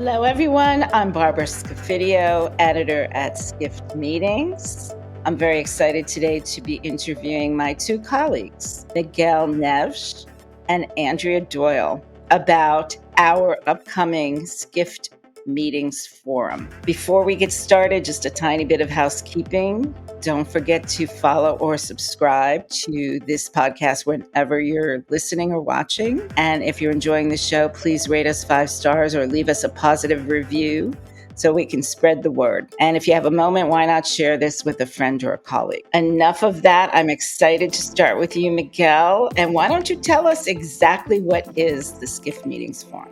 Hello, everyone. I'm Barbara Scafidio, editor at Skift Meetings. I'm very excited today to be interviewing my two colleagues, Miguel Neves and Andrea Doyle, about our upcoming Skift Meetings Forum. Before we get started, just a tiny bit of housekeeping. Don't forget to follow or subscribe to this podcast whenever you're listening or watching. And if you're enjoying the show, please rate us 5 stars or leave us a positive review so we can spread the word. And if you have a moment, why not share this with a friend or a colleague? Enough of that. I'm excited to start with you, Miguel. And why don't you tell us exactly what is the Skift Meetings Forum?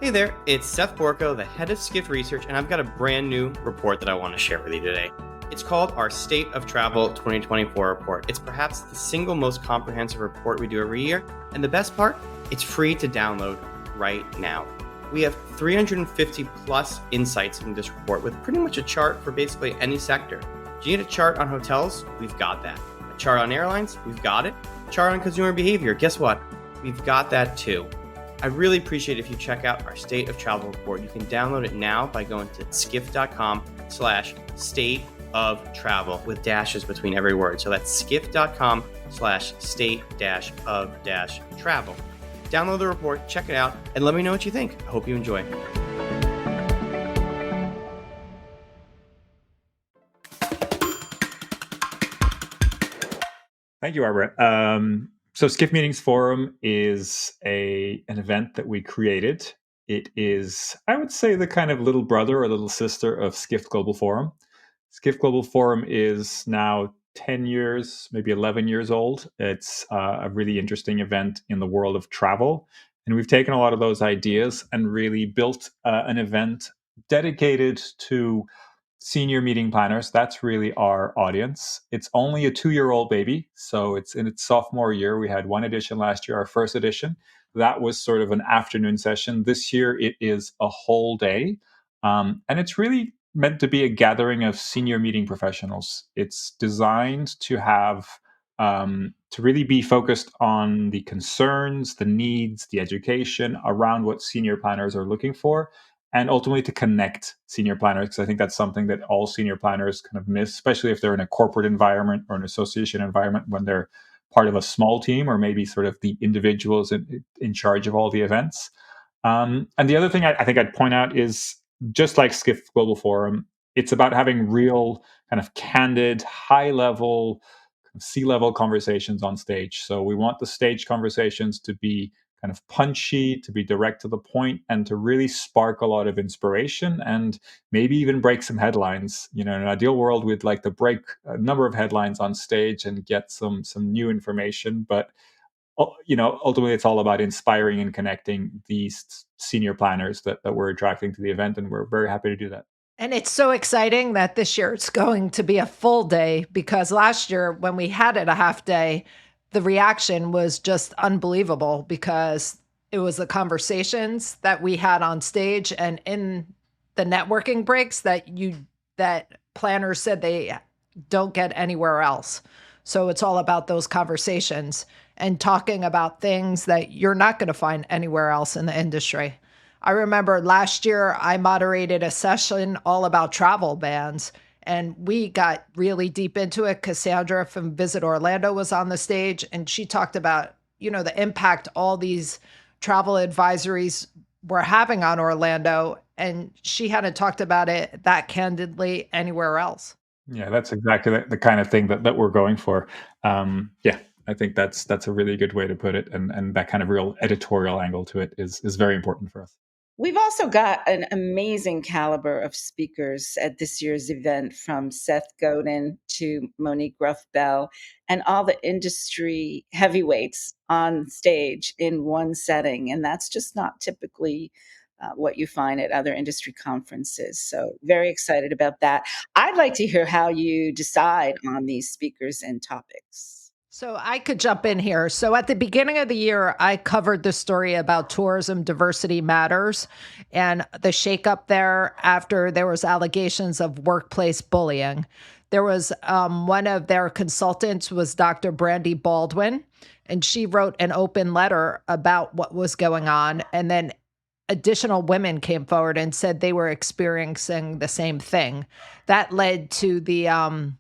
Hey there, it's Seth Borko, the head of Skift Research, and I've got a brand new report that I want to share with you today. It's called our State of Travel 2024 report. It's perhaps the single most comprehensive report we do every year, and the best part, it's free to download right now. We have 350 plus insights in this report with pretty much a chart for basically any sector. Do you need a chart on hotels? We've got that. A chart on airlines? We've got it. A chart on consumer behavior? Guess what? We've got that too. I really appreciate if you check out our State of Travel report. You can download it now by going to skift.com/state of travel with dashes between every word. So that's skift.com/state-of-travel. Download the report, check it out, and let me know what you think. I hope you enjoy. Thank you, Barbara. So Skift Meetings Forum is an event that we created. It is, I would say, the kind of little brother or little sister of Skift Global Forum. Skift Global Forum is now 10 years, maybe 11 years old. It's a really interesting event in the world of travel. And we've taken a lot of those ideas and really built an event dedicated to senior meeting planners. That's really our audience. It's only a 2-year-old baby, so it's in its sophomore year. We had one edition last year, our first edition. That was sort of an afternoon session. This year, it is a whole day. And it's really meant to be a gathering of senior meeting professionals. It's designed to have, to really be focused on the concerns, the needs, the education around what senior planners are looking for, and ultimately to connect senior planners, because I think that's something that all senior planners kind of miss, especially if they're in a corporate environment or an association environment when they're part of a small team or maybe sort of the individuals in charge of all the events. And the other thing I think I'd point out is, just like Skift Global Forum, it's about having real kind of candid, high-level, C-level conversations on stage. So we want the stage conversations to be kind of punchy, to be direct to the point, and to really spark a lot of inspiration and maybe even break some headlines. You know, in an ideal world, we'd like to break a number of headlines on stage and get some new information. But ultimately, it's all about inspiring and connecting these senior planners that we're attracting to the event, and we're very happy to do that. And it's so exciting that this year it's going to be a full day, because last year when we had it a half day, the reaction was just unbelievable, because it was the conversations that we had on stage and in the networking breaks that planners said they don't get anywhere else. So it's all about those conversations and talking about things that you're not going to find anywhere else in the industry. I remember last year I moderated a session all about travel bans, and we got really deep into it. Cassandra from Visit Orlando was on the stage, and she talked about, the impact all these travel advisories were having on Orlando, and she hadn't talked about it that candidly anywhere else. Yeah, that's exactly the kind of thing that we're going for. I think that's a really good way to put it, and that kind of real editorial angle to it is very important for us. We've also got an amazing caliber of speakers at this year's event, from Seth Godin to Monique Ruff-Bell, and all the industry heavyweights on stage in one setting. And that's just not typically what you find at other industry conferences. So very excited about that. I'd like to hear how you decide on these speakers and topics. So I could jump in here. So at the beginning of the year, I covered the story about tourism diversity matters and the shakeup there after there was allegations of workplace bullying. There was one of their consultants was Dr. Brandy Baldwin, and she wrote an open letter about what was going on. And then additional women came forward and said they were experiencing the same thing. That led to the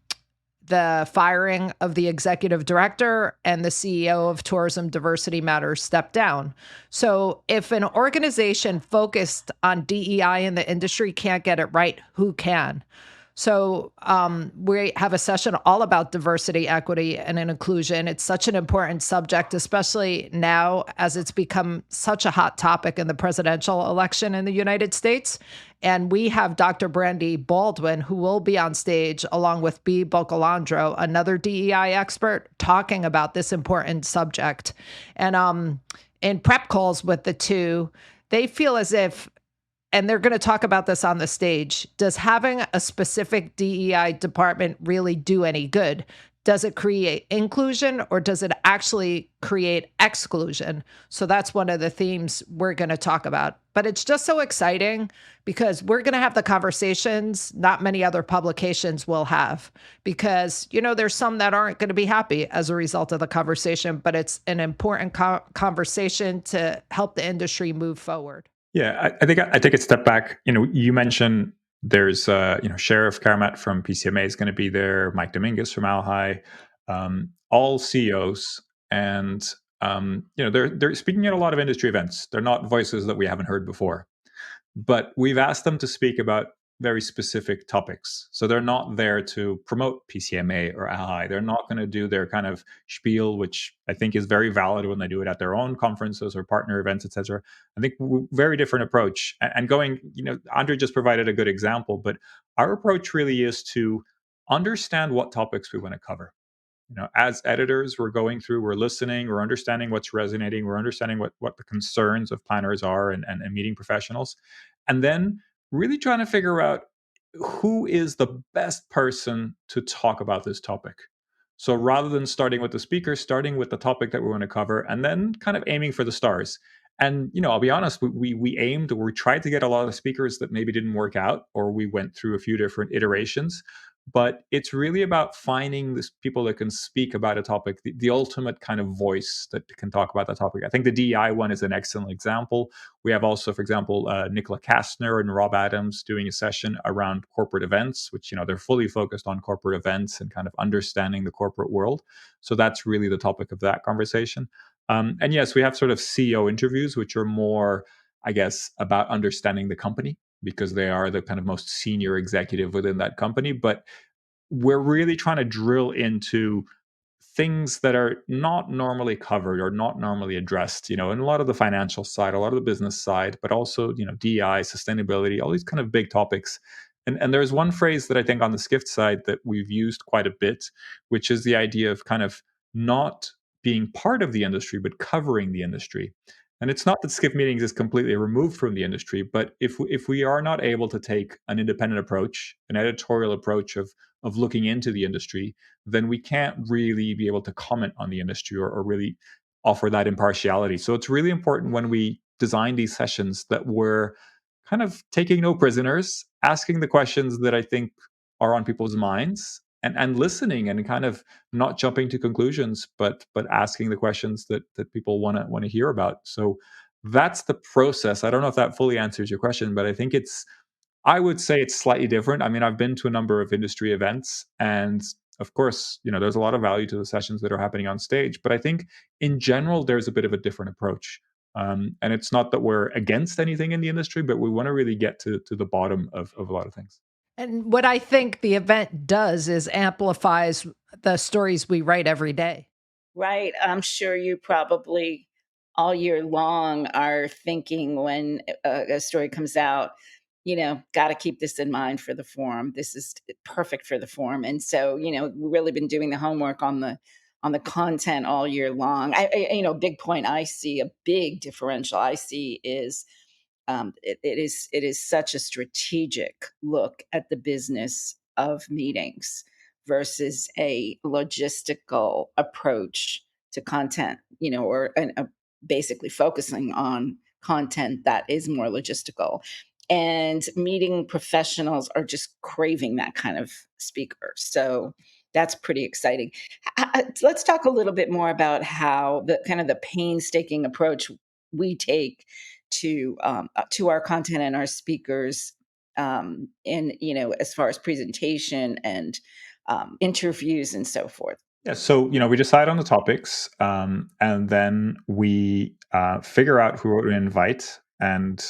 firing of the executive director, and the CEO of Tourism Diversity Matters stepped down. So if an organization focused on DEI in the industry can't get it right, who can? So we have a session all about diversity, equity, and inclusion. It's such an important subject, especially now as it's become such a hot topic in the presidential election in the United States. And we have Dr. Brandy Baldwin, who will be on stage along with B. Bocalandro, another DEI expert, talking about this important subject. And in prep calls with the two, they feel as if, and they're going to talk about this on the stage, does having a specific DEI department really do any good? Does it create inclusion, or does it actually create exclusion? So that's one of the themes we're going to talk about. But it's just so exciting because we're going to have the conversations not many other publications will have, because, there's some that aren't going to be happy as a result of the conversation, but it's an important conversation to help the industry move forward. Yeah, I take a step back. You mentioned there's Sheriff Karamat from PCMA is going to be there, Mike Dominguez from Alhi, all CEOs, and they're speaking at a lot of industry events. They're not voices that we haven't heard before, but we've asked them to speak about very specific topics. So they're not there to promote PCMA or Alhi. They're not going to do their kind of spiel, which I think is very valid when they do it at their own conferences or partner events, etc. I think very different approach. And going, Andre just provided a good example, but our approach really is to understand what topics we want to cover. As editors, we're going through, we're listening, we're understanding what's resonating, we're understanding what the concerns of planners are and meeting professionals. And then really trying to figure out who is the best person to talk about this topic. So rather than starting with the speaker, starting with the topic that we want to cover, and then kind of aiming for the stars. And I'll be honest, we aimed, or we tried to get a lot of speakers that maybe didn't work out, or we went through a few different iterations. But it's really about finding these people that can speak about a topic, the ultimate kind of voice that can talk about that topic. I think the DEI one is an excellent example. We have also, for example, Nicola Kastner and Rob Adams doing a session around corporate events, which, they're fully focused on corporate events and kind of understanding the corporate world. So that's really the topic of that conversation. And yes, we have sort of CEO interviews, which are more, I guess, about understanding the company, because they are the kind of most senior executive within that company. But we're really trying to drill into things that are not normally covered or not normally addressed, in a lot of the financial side, a lot of the business side, but also, DEI, sustainability, all these kind of big topics. And there's one phrase that I think on the Skift side that we've used quite a bit, which is the idea of kind of not being part of the industry, but covering the industry. And it's not that Skift Meetings is completely removed from the industry, but if we are not able to take an independent approach, an editorial approach of looking into the industry, then we can't really be able to comment on the industry or really offer that impartiality. So it's really important when we design these sessions that we're kind of taking no prisoners, asking the questions that I think are on people's minds, and listening and kind of not jumping to conclusions, but asking the questions that people want to hear about. So that's the process. I don't know if that fully answers your question, but I would say it's slightly different. I mean, I've been to a number of industry events, and of course, there's a lot of value to the sessions that are happening on stage. But I think in general, there's a bit of a different approach. And it's not that we're against anything in the industry, but we want to really get to the bottom of a lot of things. And what I think the event does is amplifies the stories we write every day. Right. I'm sure you probably all year long are thinking when a story comes out, got to keep this in mind for the forum. This is perfect for the forum. And so, we've really been doing the homework on the content all year long. Big point I see, a big differential I see is it is such a strategic look at the business of meetings versus a logistical approach to content, or basically focusing on content that is more logistical. And meeting professionals are just craving that kind of speaker. So that's pretty exciting. Let's talk a little bit more about how the kind of the painstaking approach we take to our content and our speakers, in as far as presentation and interviews and so forth. Yeah, so we decide on the topics, and then we figure out who to invite, and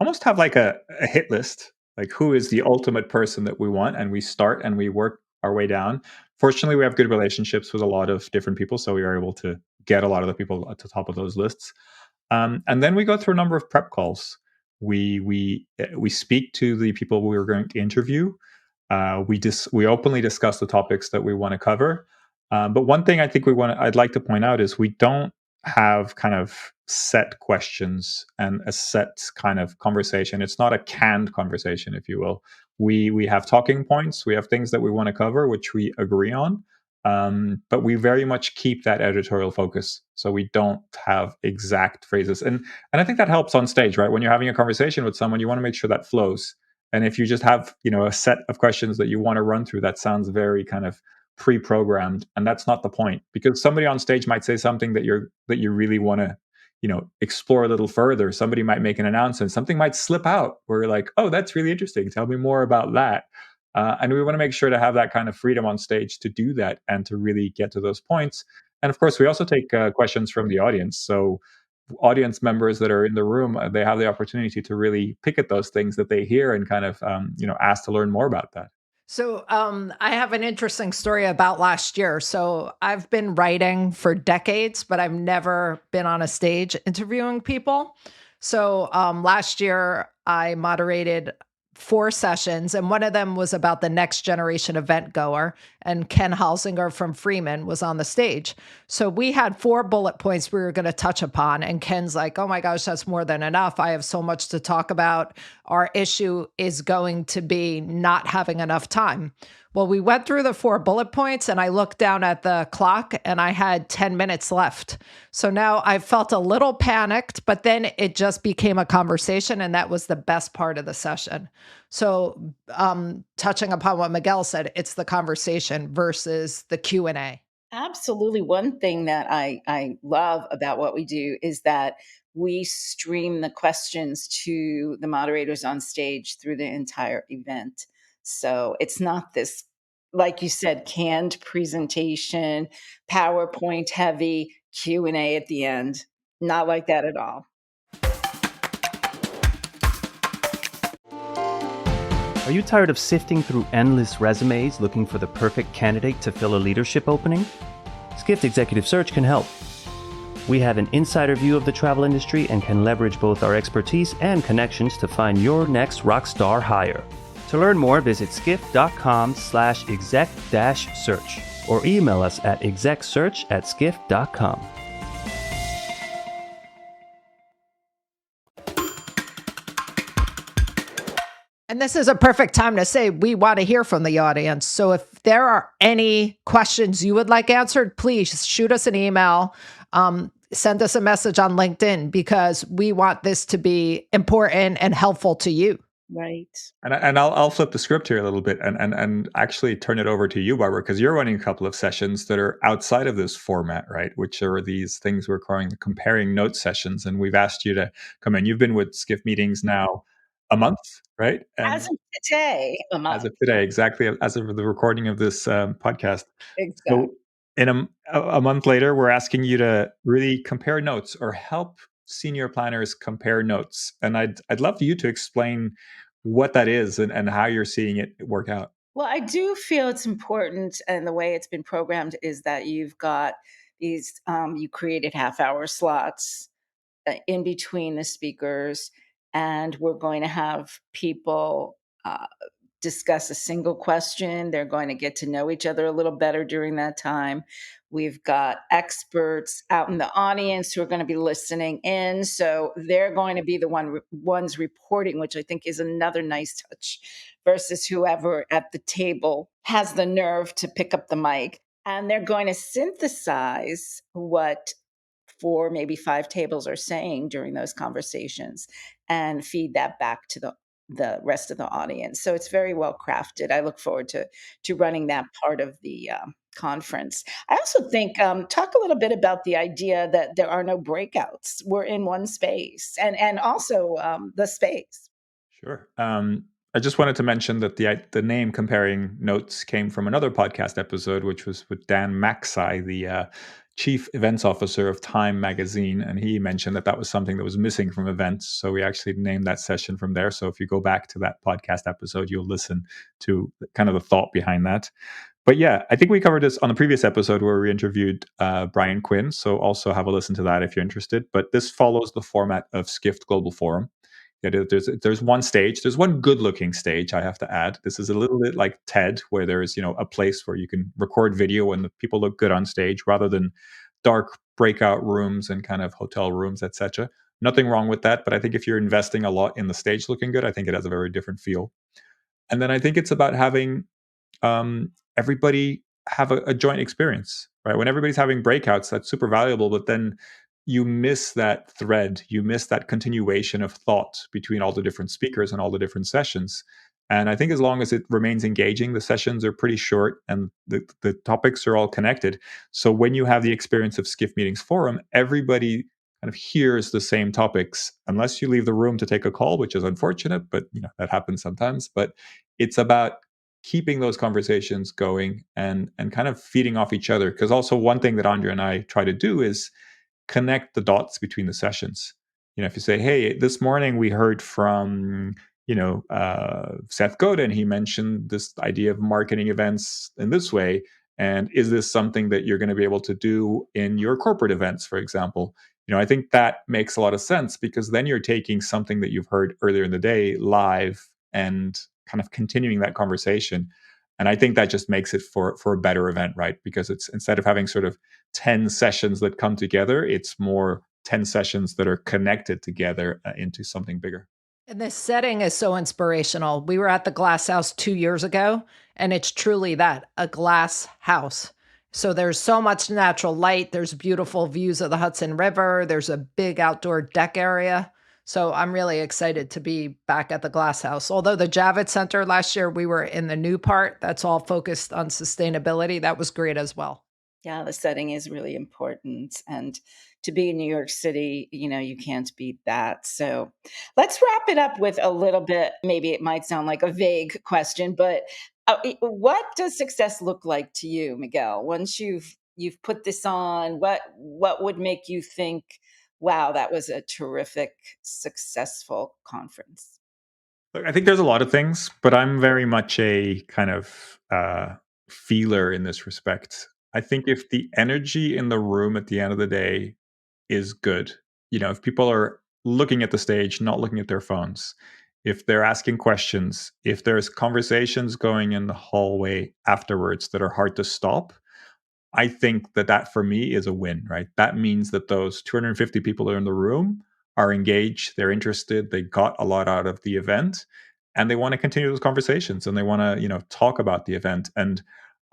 almost have like a hit list, like who is the ultimate person that we want, and we start and we work our way down. Fortunately, we have good relationships with a lot of different people, so we are able to get a lot of the people at the top of those lists. And then we go through a number of prep calls. We speak to the people we are going to interview. We openly discuss the topics that we want to cover. But one thing I think I'd like to point out is we don't have kind of set questions and a set kind of conversation. It's not a canned conversation, if you will. We have talking points. We have things that we want to cover, which we agree on. But we very much keep that editorial focus, so we don't have exact phrases. And I think that helps on stage, right? When you're having a conversation with someone, you want to make sure that flows. And if you just have, a set of questions that you want to run through, that sounds very kind of pre-programmed, and that's not the point, because somebody on stage might say something that you really want to, explore a little further. Somebody might make an announcement, something might slip out where you're like, oh, that's really interesting. Tell me more about that. And we want to make sure to have that kind of freedom on stage to do that and to really get to those points. And of course, we also take questions from the audience. So audience members that are in the room, they have the opportunity to really pick at those things that they hear and kind of, ask to learn more about that. So I have an interesting story about last year. So I've been writing for decades, but I've never been on a stage interviewing people. So last year I moderated 4 sessions, and one of them was about the next generation event goer. And Ken Halsinger from Freeman was on the stage. So we had 4 bullet points we were going to touch upon. And Ken's like, oh my gosh, that's more than enough. I have so much to talk about. Our issue is going to be not having enough time. Well, we went through the 4 bullet points, and I looked down at the clock and I had 10 minutes left. So now I felt a little panicked, but then it just became a conversation, and that was the best part of the session. So touching upon what Miguel said, it's the conversation versus the Q&A. Absolutely. One thing that I love about what we do is that we stream the questions to the moderators on stage through the entire event. So it's not this, like you said, canned presentation, PowerPoint heavy Q&A at the end. Not like that at all. Are you tired of sifting through endless resumes looking for the perfect candidate to fill a leadership opening? Skift Executive Search can help. We have an insider view of the travel industry and can leverage both our expertise and connections to find your next rockstar hire. To learn more, visit skift.com/exec-search or email us at execsearch@skift.com. And this is a perfect time to say we want to hear from the audience. So if there are any questions you would like answered, please shoot us an email, send us a message on LinkedIn, because we want this to be important and helpful to you. Right. And I'll flip the script here a little bit and actually turn it over to you, Barbara, because you're running a couple of sessions that are outside of this format, right? Which are these things we're calling the comparing notes sessions. And we've asked you to come in. You've been with Skift Meetings now a month, right? And As of today, a month. as of today, exactly, as of the recording of this podcast. Exactly. So in a month later, we're asking you to really compare notes or help senior planners compare notes. And I'd love for you to explain what that is and how you're seeing it work out. Well, I do feel it's important, and the way it's been programmed is that you've got these, you created half-hour slots in between the speakers, and we're going to have people discuss a single question. They're going to get to know each other a little better during that time. We've got experts out in the audience who are going to be listening in. So they're going to be the ones reporting, which I think is another nice touch, versus whoever at the table has the nerve to pick up the mic. And they're going to synthesize what 4, maybe 5 tables are saying during those conversations and feed that back to the the rest of the audience. So it's very well crafted. I look forward to running that part of the conference. I also think talk a little bit about the idea that there are no breakouts. We're in one space, and also the space. Sure. I just wanted to mention that the name Comparing Notes came from another podcast episode, which was with Dan Maxey, the chief events officer of Time magazine, and he mentioned that that was something that was missing from events. So we actually named that session from there. So if you go back to that podcast episode, you'll listen to kind of the thought behind that. But yeah, I think we covered this on the previous episode where we interviewed Brian Quinn. So also have a listen to that if you're interested. But this follows the format of Skift Global Forum. Yeah, there's one stage. There's one good-looking stage, I have to add. This is a little bit like TED, where there's a place where you can record video and the people look good on stage, rather than dark breakout rooms and kind of hotel rooms, etc. Nothing wrong with that, but I think if you're investing a lot in the stage looking good, I think it has a very different feel. And then I think it's about having everybody have a joint experience, right? When everybody's having breakouts, that's super valuable, but then you miss that thread, you miss that continuation of thought between all the different speakers and all the different sessions. And I think as long as it remains engaging, the sessions are pretty short and the topics are all connected. So when you have the experience of Skift Meetings Forum, everybody kind of hears the same topics, unless you leave the room to take a call, which is unfortunate, but that happens sometimes. But it's about keeping those conversations going and kind of feeding off each other. Because also one thing that Andrea and I try to do is connect the dots between the sessions. If you say, hey, this morning we heard from Seth Godin, he mentioned this idea of marketing events in this way, and is this something that you're going to be able to do in your corporate events, for example? I think that makes a lot of sense, because then you're taking something that you've heard earlier in the day live and kind of continuing that conversation. And I think that just makes it for a better event, right? Because it's, instead of having sort of 10 sessions that come together, it's more 10 sessions that are connected together into something bigger. And this setting is so inspirational. We were at the Glasshouse 2 years ago, and it's truly that, a glass house. So there's so much natural light. There's beautiful views of the Hudson River. There's a big outdoor deck area. So I'm really excited to be back at the Glasshouse. Although the Javits Center last year, we were in the new part that's all focused on sustainability. That was great as well. Yeah, the setting is really important. And to be in New York City, you can't beat that. So let's wrap it up with a little bit. Maybe it might sound like a vague question, but what does success look like to you, Miguel? Once you've put this on, what would make you think, wow, that was a terrific, successful conference? Look, I think there's a lot of things, but I'm very much a kind of feeler in this respect. I think if the energy in the room at the end of the day is good, if people are looking at the stage, not looking at their phones, if they're asking questions, if there's conversations going in the hallway afterwards that are hard to stop, I think that for me is a win, right? That means that those 250 people that are in the room are engaged, they're interested, they got a lot out of the event, and they want to continue those conversations and they want to, talk about the event. And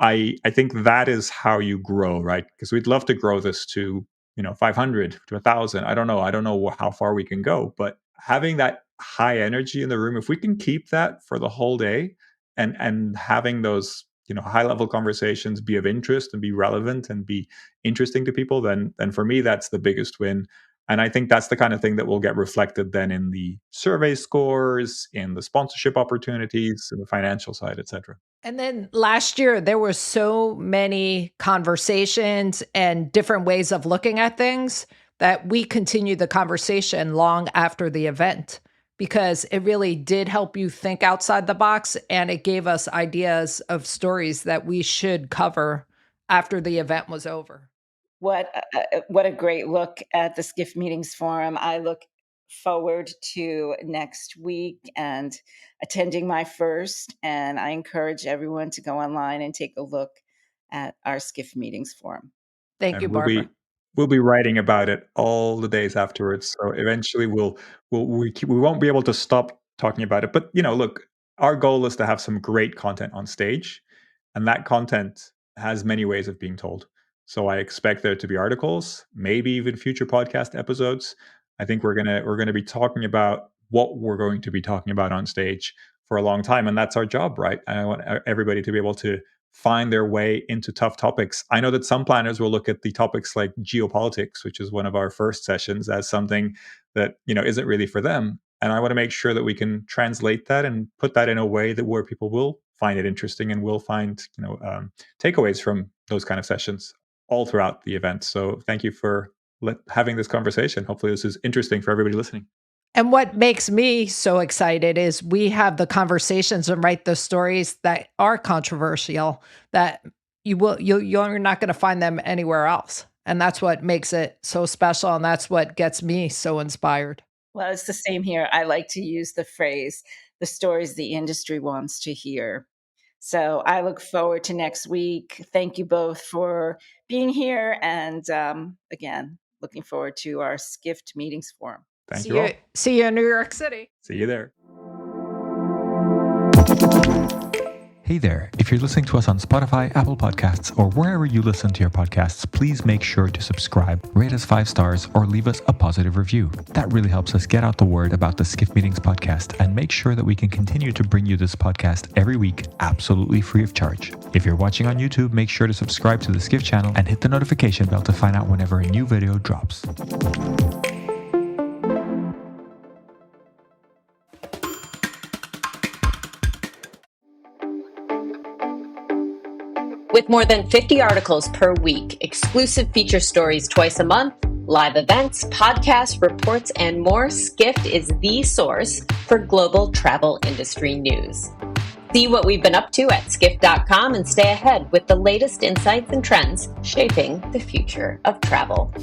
I think that is how you grow, right? Because we'd love to grow this to, 500 to 1,000. I don't know how far we can go, but having that high energy in the room, if we can keep that for the whole day and having those high level conversations be of interest and be relevant and be interesting to people, then for me that's the biggest win. And I think that's the kind of thing that will get reflected then in the survey scores, in the sponsorship opportunities, in the financial side, etc. And then last year, there were so many conversations and different ways of looking at things that we continued the conversation long after the event, because it really did help you think outside the box, and it gave us ideas of stories that we should cover after the event was over. What a great look at the Skift Meetings Forum. I look forward to next week and attending my first, and I encourage everyone to go online and take a look at our Skift Meetings Forum. Thank you, And Barbara. we'll be writing about it all the days afterwards. So eventually we won't be able to stop talking about it. But look, our goal is to have some great content on stage, and that content has many ways of being told. So I expect there to be articles, maybe even future podcast episodes. I think we're gonna be talking about what we're going to be talking about on stage for a long time. And that's our job, right? I want everybody to be able to find their way into tough topics. I know that some planners will look at the topics like geopolitics, which is one of our first sessions, as something that, isn't really for them. And I want to make sure that we can translate that and put that in a way that where people will find it interesting and will find, takeaways from those kind of sessions all throughout the event. So thank you for having this conversation. Hopefully this is interesting for everybody listening. And what makes me so excited is we have the conversations and write the stories that are controversial, that you're not going to find them anywhere else. And that's what makes it so special. And that's what gets me so inspired. Well, it's the same here. I like to use the phrase, the stories the industry wants to hear. So I look forward to next week. Thank you both for being here. And again, looking forward to our Skift Meetings Forum. Thank you all. See you in New York City. See you there. Hey there, if you're listening to us on Spotify, Apple Podcasts, or wherever you listen to your podcasts, please make sure to subscribe, rate us 5 stars, or leave us a positive review. That really helps us get out the word about the Skift Meetings podcast and make sure that we can continue to bring you this podcast every week, absolutely free of charge. If you're watching on YouTube, make sure to subscribe to the Skift channel and hit the notification bell to find out whenever a new video drops. With more than 50 articles per week, exclusive feature stories twice a month, live events, podcasts, reports, and more, Skift is the source for global travel industry news. See what we've been up to at skift.com and stay ahead with the latest insights and trends shaping the future of travel.